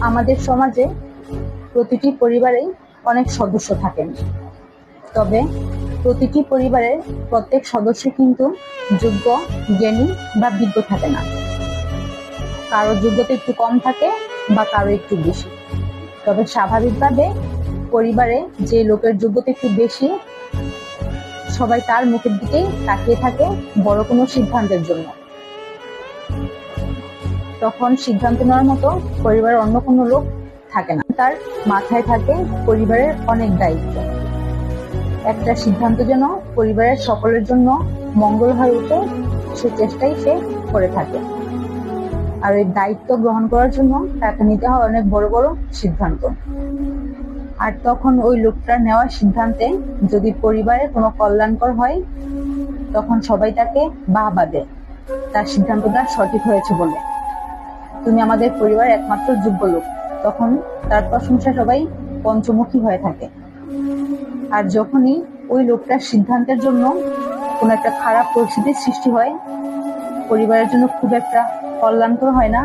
আমাদের সমাজে প্রতিটি পরিবারেই অনেক সদস্য থাকেন, তবে প্রতিটি পরিবারের প্রত্যেক সদস্য কিন্তু যোগ্য, জ্ঞানী বা বিজ্ঞ থাকে না। কারো যোগ্যতা একটু কম থাকে বা কারো একটু বেশি। তবে স্বাভাবিকভাবে পরিবারে যে লোকের যোগ্যতা একটু বেশি, সবাই তার মুখের দিকেই তাকিয়ে থাকে বড় কোনো সিদ্ধান্তের জন্য। তখন সিদ্ধান্ত নেওয়ার মতো পরিবারের অন্য কোনো লোক থাকে না। তার মাথায় থাকে পরিবারের অনেক দায়িত্ব। একটা সিদ্ধান্ত যেন পরিবারের সকলের জন্য মঙ্গল হয়ে ওঠে, সে চেষ্টাই সে করে থাকে। আর এই দায়িত্ব গ্রহণ করার জন্য তাকে নিতে হয় অনেক বড় বড় সিদ্ধান্ত। আর তখন ওই লোকটার নেওয়া সিদ্ধান্তে যদি পরিবারের কোনো কল্যাণকর হয়, তখন সবাই তাকে বাহবা দেয়, তার সিদ্ধান্তটা সঠিক হয়েছে বলে। তুমি আমাদের পরিবারের একমাত্র যোগ্য লোক, তখন তার প্রশংসা সবাই পঞ্চমুখী হয়ে থাকে। আর যখনই ওই লোকটার সিদ্ধান্তের জন্য কোনো একটা খারাপ পরিস্থিতির সৃষ্টি হয়, পরিবারের জন্য খুব একটা কল্যাণকর হয় না,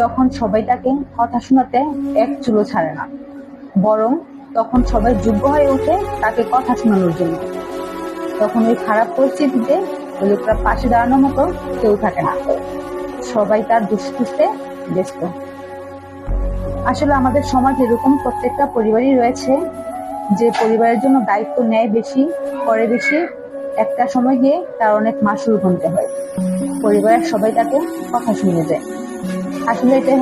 তখন সবাই তাকে কথা শোনাতে এক চুলো ছাড়ে না, বরং তখন সবাই যোগ্য হয়ে ওঠে তাকে কথা শোনানোর জন্য। তখন ওই খারাপ পরিস্থিতিতে ওই লোকটার পাশে দাঁড়ানোর মতো কেউ থাকে না, সবাই তার দোষ খুঁজতে ব্যস্ত। আসলে আমাদের সমাজ এরকম প্রত্যেকটা পরিবারই রয়েছে, যে পরিবারের জন্য দায়িত্ব নেয় বেশি, করে বেশি, একটা সময় গিয়ে তার অনেক মাসুল গুনতে হয়, পরিবারের সবাই তাকে কথা শুনিয়ে দেয়। আসলে এটাই